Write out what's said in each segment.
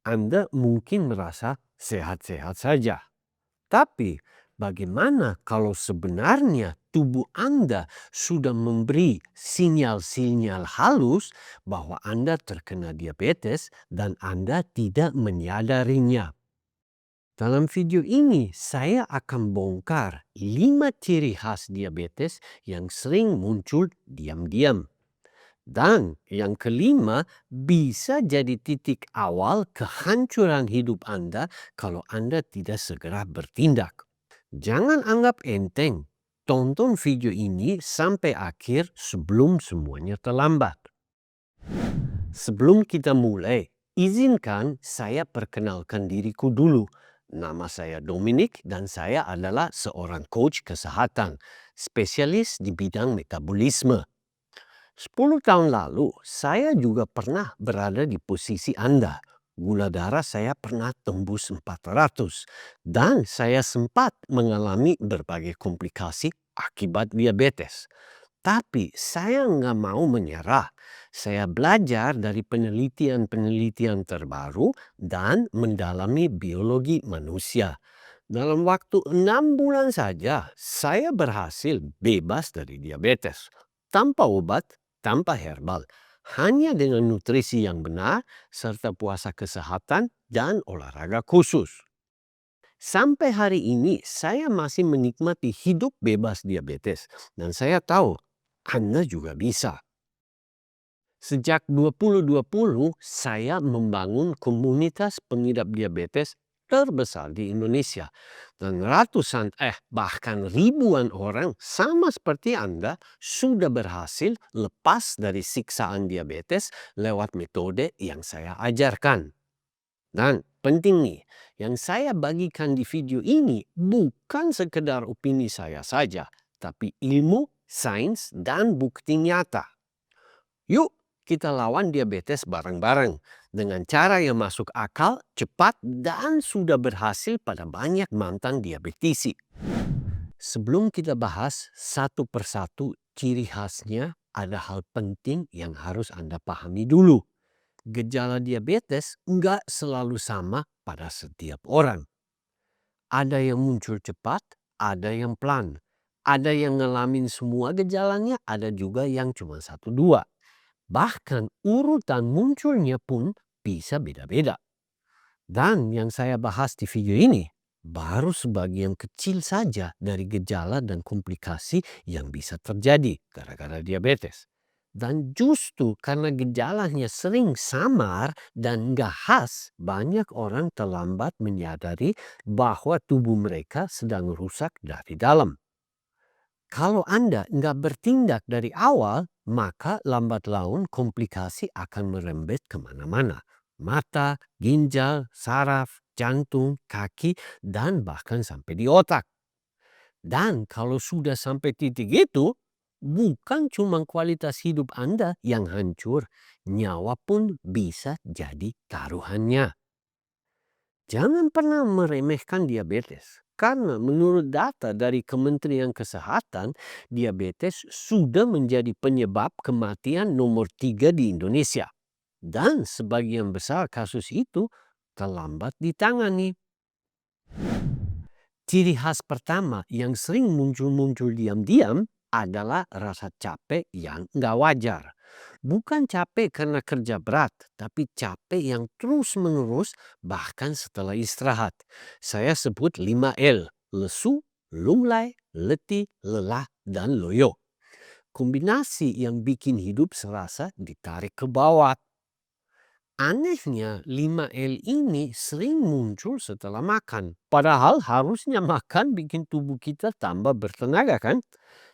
Anda mungkin merasa sehat-sehat saja. Tapi bagaimana kalau sebenarnya tubuh Anda sudah memberi sinyal-sinyal halus bahwa Anda terkena diabetes dan Anda tidak menyadarinya? Dalam video ini, saya akan bongkar 5 ciri khas diabetes yang sering muncul diam-diam. Dan yang kelima, bisa jadi titik awal kehancuran hidup Anda kalau Anda tidak segera bertindak. Jangan anggap enteng. Tonton video ini sampai akhir sebelum semuanya terlambat. Sebelum kita mulai, izinkan saya perkenalkan diriku dulu. Nama saya Dominic dan saya adalah seorang coach kesehatan, spesialis di bidang metabolisme. 10 tahun lalu, saya juga pernah berada di posisi Anda. Gula darah saya pernah tembus 400 dan saya sempat mengalami berbagai komplikasi akibat diabetes. Tapi saya nggak mau menyerah. Saya belajar dari penelitian-penelitian terbaru dan mendalami biologi manusia. Dalam waktu 6 bulan saja, saya berhasil bebas dari diabetes. Tanpa obat, tanpa herbal. Hanya dengan nutrisi yang benar, serta puasa kesehatan dan olahraga khusus. Sampai hari ini, saya masih menikmati hidup bebas diabetes. Dan saya tahu, Anda juga bisa. Sejak 2020, saya membangun komunitas pengidap diabetes terbesar di Indonesia. Dan bahkan ribuan orang sama seperti Anda sudah berhasil lepas dari siksaan diabetes lewat metode yang saya ajarkan. Dan penting nih, yang saya bagikan di video ini bukan sekedar opini saya saja, tapi ilmu, sains, dan bukti nyata. Yuk kita lawan diabetes bareng-bareng dengan cara yang masuk akal, cepat, dan sudah berhasil pada banyak mantan diabetisi. Sebelum kita bahas satu persatu ciri khasnya, ada hal penting yang harus Anda pahami dulu. Gejala diabetes nggak selalu sama pada setiap orang. Ada yang muncul cepat, ada yang pelan. Ada yang ngalamin semua gejalanya, ada juga yang cuma 1-2. Bahkan urutan munculnya pun bisa beda-beda. Dan yang saya bahas di video ini baru sebagian kecil saja dari gejala dan komplikasi yang bisa terjadi gara-gara diabetes. Dan justru karena gejalanya sering samar dan nggak khas, banyak orang terlambat menyadari bahwa tubuh mereka sedang rusak dari dalam. Kalau Anda nggak bertindak dari awal, maka lambat laun komplikasi akan merembet kemana-mana. Mata, ginjal, saraf, jantung, kaki, dan bahkan sampai di otak. Dan kalau sudah sampai titik itu, bukan cuma kualitas hidup Anda yang hancur, nyawa pun bisa jadi taruhannya. Jangan pernah meremehkan diabetes. Karena menurut data dari Kementerian Kesehatan, diabetes sudah menjadi penyebab kematian nomor 3 di Indonesia. Dan sebagian besar kasus itu terlambat ditangani. Ciri khas pertama yang sering muncul-muncul diam-diam adalah rasa capek yang nggak wajar. Bukan capek karena kerja berat, tapi capek yang terus-menerus bahkan setelah istirahat. Saya sebut 5L, lesu, lunglai, letih, lelah, dan loyo. Kombinasi yang bikin hidup serasa ditarik ke bawah. Anehnya 5L ini sering muncul setelah makan. Padahal harusnya makan bikin tubuh kita tambah bertenaga kan?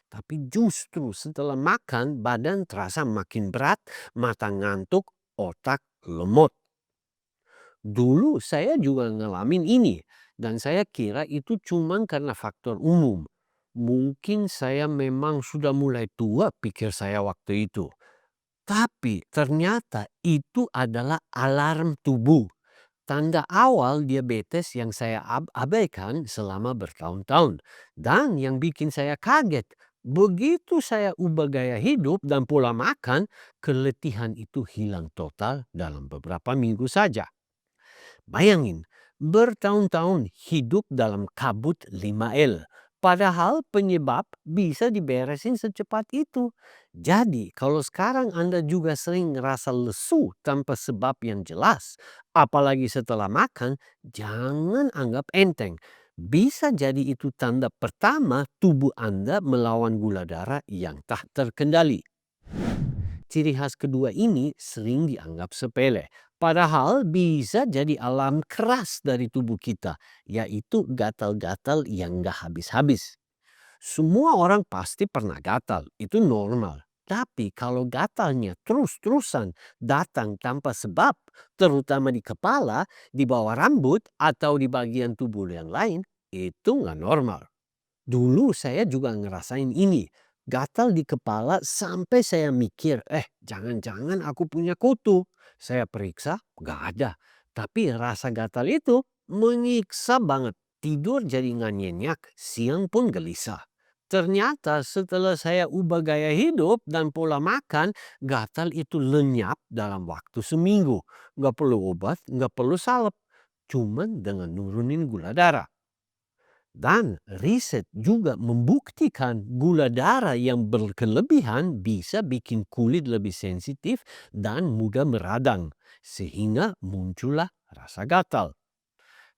Tapi justru setelah makan badan terasa makin berat, mata ngantuk, otak lemot. Dulu saya juga ngalamin ini dan saya kira itu cuma karena faktor umum. Mungkin saya memang sudah mulai tua pikir saya waktu itu. Tapi ternyata itu adalah alarm tubuh. Tanda awal diabetes yang saya abaikan selama bertahun-tahun. Dan yang bikin saya kaget, begitu saya ubah gaya hidup dan pola makan, keletihan itu hilang total dalam beberapa minggu saja. Bayangin, bertahun-tahun hidup dalam kabut 5L. Padahal penyebab bisa diberesin secepat itu. Jadi kalau sekarang Anda juga sering ngerasa lesu tanpa sebab yang jelas, apalagi setelah makan, jangan anggap enteng. Bisa jadi itu tanda pertama tubuh Anda melawan gula darah yang tak terkendali. Ciri khas kedua ini sering dianggap sepele, padahal bisa jadi alarm keras dari tubuh kita, yaitu gatal-gatal yang gak habis-habis. Semua orang pasti pernah gatal, itu normal. Tapi kalau gatalnya terus-terusan datang tanpa sebab, terutama di kepala, di bawah rambut, atau di bagian tubuh yang lain, itu nggak normal. Dulu saya juga ngerasain ini. Gatal di kepala sampai saya mikir, jangan-jangan aku punya kutu. Saya periksa, nggak ada. Tapi rasa gatal itu menyiksa banget. Tidur jadi nggak nyenyak, siang pun gelisah. Ternyata setelah saya ubah gaya hidup dan pola makan, gatal itu lenyap dalam waktu seminggu. Nggak perlu obat, nggak perlu salep. Cuman dengan nurunin gula darah. Dan riset juga membuktikan gula darah yang berkelebihan bisa bikin kulit lebih sensitif dan mudah meradang, sehingga muncullah rasa gatal.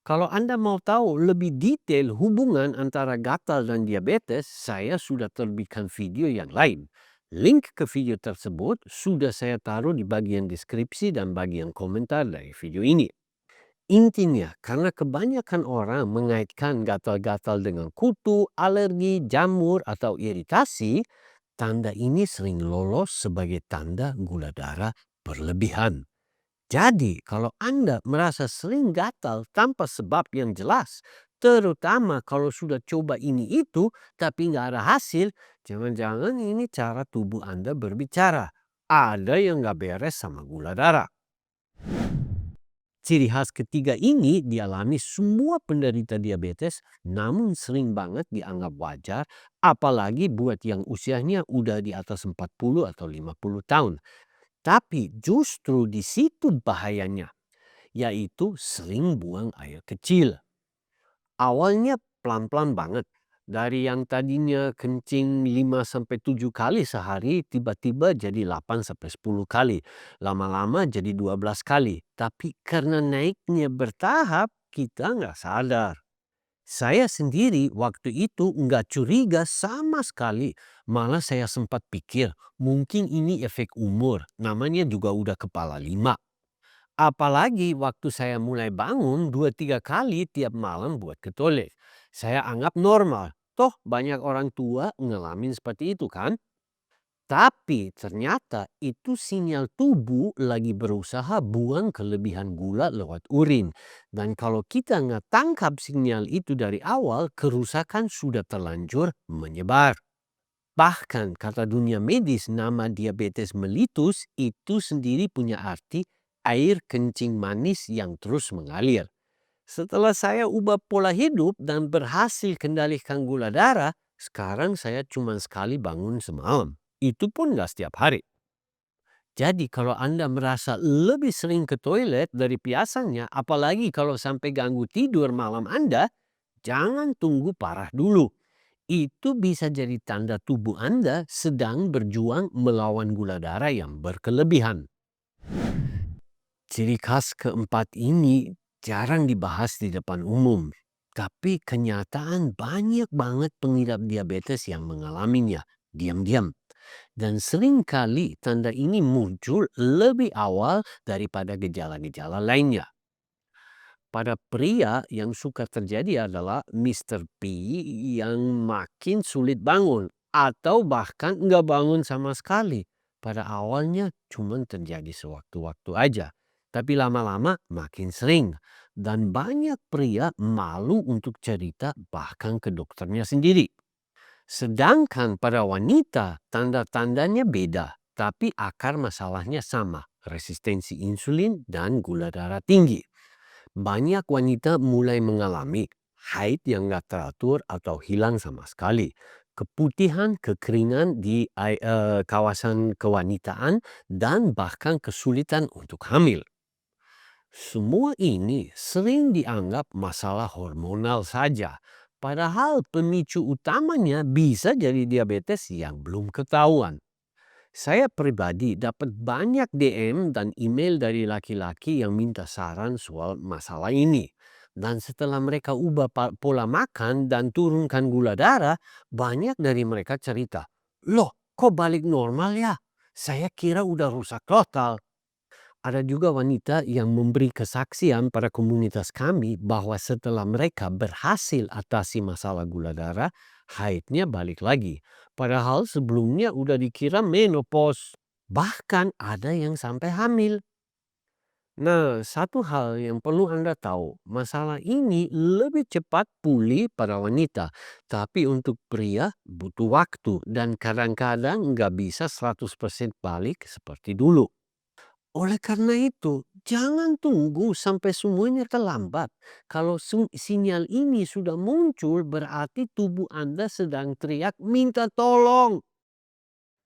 Kalau Anda mau tahu lebih detail hubungan antara gatal dan diabetes, saya sudah terbitkan video yang lain. Link ke video tersebut sudah saya taruh di bagian deskripsi dan bagian komentar dari video ini. Intinya, karena kebanyakan orang mengaitkan gatal-gatal dengan kutu, alergi, jamur, atau iritasi, tanda ini sering lolos sebagai tanda gula darah berlebihan. Jadi, kalau Anda merasa sering gatal tanpa sebab yang jelas, terutama kalau sudah coba ini itu tapi nggak ada hasil, jangan-jangan ini cara tubuh Anda berbicara. Ada yang nggak beres sama gula darah. Ciri khas ketiga ini dialami semua penderita diabetes, namun sering banget dianggap wajar, apalagi buat yang usianya udah di atas 40 atau 50 tahun. Tapi justru di situ bahayanya, yaitu sering buang air kecil. Awalnya pelan-pelan banget. Dari yang tadinya kencing 5 sampai 7 kali sehari tiba-tiba jadi 8 sampai 10 kali. Lama-lama jadi 12 kali. Tapi karena naiknya bertahap kita nggak sadar. Saya sendiri waktu itu nggak curiga sama sekali. Malah saya sempat pikir mungkin ini efek umur. Namanya juga udah kepala 5. Apalagi waktu saya mulai bangun 2 3 kali tiap malam buat ke toilet. Saya anggap normal. Toh banyak orang tua ngalamin seperti itu kan? Tapi ternyata itu sinyal tubuh lagi berusaha buang kelebihan gula lewat urin. Dan kalau kita nggak tangkap sinyal itu dari awal, kerusakan sudah terlanjur menyebar. Bahkan kata dunia medis nama diabetes mellitus itu sendiri punya arti air kencing manis yang terus mengalir. Setelah saya ubah pola hidup dan berhasil kendalikan gula darah, sekarang saya cuma sekali bangun semalam. Itu pun nggak setiap hari. Jadi kalau Anda merasa lebih sering ke toilet dari biasanya, apalagi kalau sampai ganggu tidur malam Anda, jangan tunggu parah dulu. Itu bisa jadi tanda tubuh Anda sedang berjuang melawan gula darah yang berkelebihan. Ciri khas keempat ini jarang dibahas di depan umum. Tapi kenyataan banyak banget pengidap diabetes yang mengalaminya diam-diam. Dan seringkali tanda ini muncul lebih awal daripada gejala-gejala lainnya. Pada pria yang suka terjadi adalah Mr. P yang makin sulit bangun atau bahkan nggak bangun sama sekali. Pada awalnya cuma terjadi sewaktu-waktu aja. Tapi lama-lama makin sering. Dan banyak pria malu untuk cerita bahkan ke dokternya sendiri. Sedangkan pada wanita tanda-tandanya beda. Tapi akar masalahnya sama. Resistensi insulin dan gula darah tinggi. Banyak wanita mulai mengalami haid yang nggak teratur atau hilang sama sekali. Keputihan, kekeringan di kawasan kewanitaan, dan bahkan kesulitan untuk hamil. Semua ini sering dianggap masalah hormonal saja, padahal pemicu utamanya bisa jadi diabetes yang belum ketahuan. Saya pribadi dapat banyak DM dan email dari laki-laki yang minta saran soal masalah ini. Dan setelah mereka ubah pola makan dan turunkan gula darah, banyak dari mereka cerita, "Loh, kok balik normal ya? Saya kira udah rusak total." Ada juga wanita yang memberi kesaksian pada komunitas kami bahwa setelah mereka berhasil atasi masalah gula darah, haidnya balik lagi. Padahal sebelumnya udah dikira menopause. Bahkan ada yang sampai hamil. Nah, satu hal yang perlu Anda tahu, masalah ini lebih cepat pulih pada wanita. Tapi untuk pria butuh waktu dan kadang-kadang nggak bisa 100% balik seperti dulu. Oleh karena itu, jangan tunggu sampai semuanya terlambat. Kalau sinyal ini sudah muncul, berarti tubuh Anda sedang teriak minta tolong.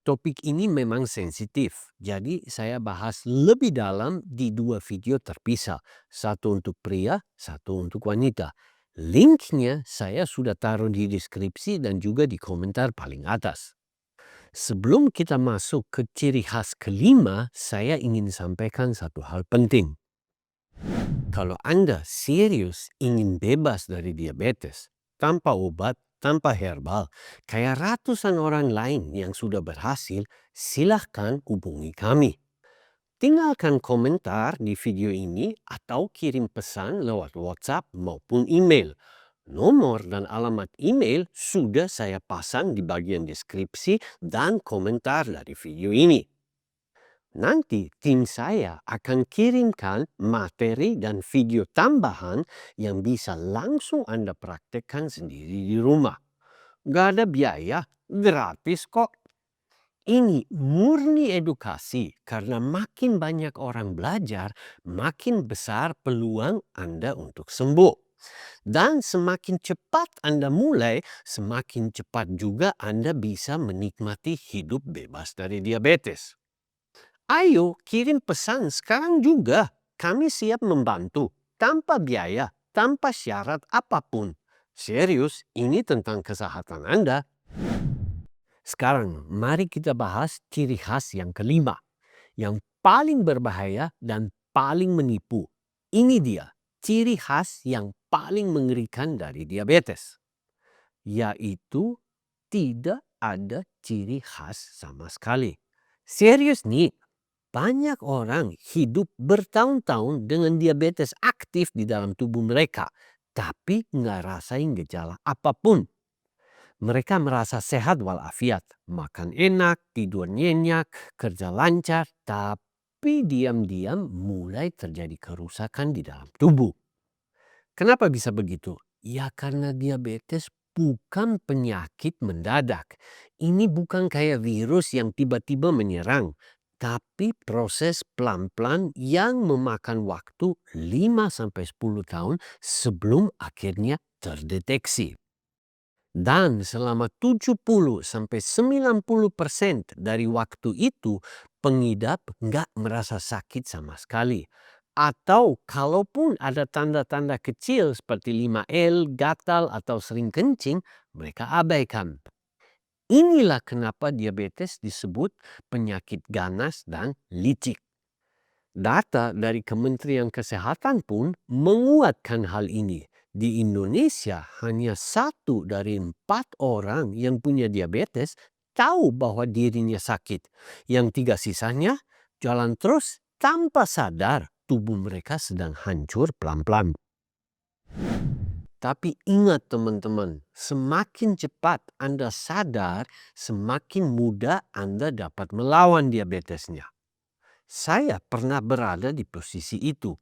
Topik ini memang sensitif, jadi saya bahas lebih dalam di dua video terpisah. Satu untuk pria, satu untuk wanita. Linknya saya sudah taruh di deskripsi dan juga di komentar paling atas. Sebelum kita masuk ke ciri khas kelima, saya ingin sampaikan satu hal penting. Kalau Anda serius ingin bebas dari diabetes, tanpa obat, tanpa herbal, kayak ratusan orang lain yang sudah berhasil, silahkan hubungi kami. Tinggalkan komentar di video ini atau kirim pesan lewat WhatsApp maupun email. Nomor dan alamat email sudah saya pasang di bagian deskripsi dan komentar dari video ini. Nanti tim saya akan kirimkan materi dan video tambahan yang bisa langsung Anda praktekkan sendiri di rumah. Gak ada biaya, gratis kok. Ini murni edukasi karena makin banyak orang belajar, makin besar peluang Anda untuk sembuh. Dan semakin cepat Anda mulai, semakin cepat juga Anda bisa menikmati hidup bebas dari diabetes. Ayo kirim pesan sekarang juga. Kami siap membantu tanpa biaya, tanpa syarat apapun. Serius, ini tentang kesehatan Anda. Sekarang, mari kita bahas ciri khas yang kelima, yang paling berbahaya dan paling menipu. Ini dia, ciri khas yang paling mengerikan dari diabetes, yaitu tidak ada ciri khas sama sekali. Serius nih, banyak orang hidup bertahun-tahun dengan diabetes aktif di dalam tubuh mereka, tapi nggak rasain gejala apapun. Mereka merasa sehat walafiat, makan enak, tidur nyenyak, kerja lancar, tapi diam-diam mulai terjadi kerusakan di dalam tubuh. Kenapa bisa begitu? Ya karena diabetes bukan penyakit mendadak. Ini bukan kayak virus yang tiba-tiba menyerang, tapi proses pelan-pelan yang memakan waktu 5-10 tahun sebelum akhirnya terdeteksi. Dan selama 70-90% dari waktu itu, pengidap nggak merasa sakit sama sekali. Atau kalaupun ada tanda-tanda kecil seperti 5L, gatal, atau sering kencing, mereka abaikan. Inilah kenapa diabetes disebut penyakit ganas dan licik. Data dari Kementerian Kesehatan pun menguatkan hal ini. Di Indonesia, hanya 1 dari 4 orang yang punya diabetes tahu bahwa dirinya sakit. Yang 3 sisanya jalan terus tanpa sadar tubuh mereka sedang hancur pelan-pelan. Tapi ingat teman-teman, semakin cepat Anda sadar, semakin mudah Anda dapat melawan diabetesnya. Saya pernah berada di posisi itu,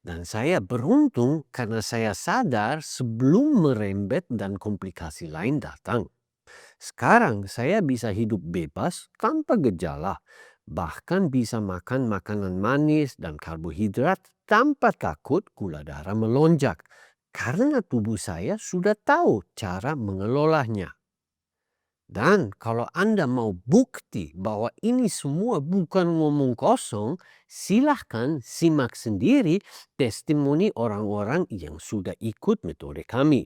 dan saya beruntung karena saya sadar sebelum merembet dan komplikasi lain datang. Sekarang saya bisa hidup bebas tanpa gejala, bahkan bisa makan makanan manis dan karbohidrat tanpa takut gula darah melonjak, karena tubuh saya sudah tahu cara mengelolanya. Dan kalau Anda mau bukti bahwa ini semua bukan ngomong kosong, silahkan simak sendiri testimoni orang-orang yang sudah ikut metode kami.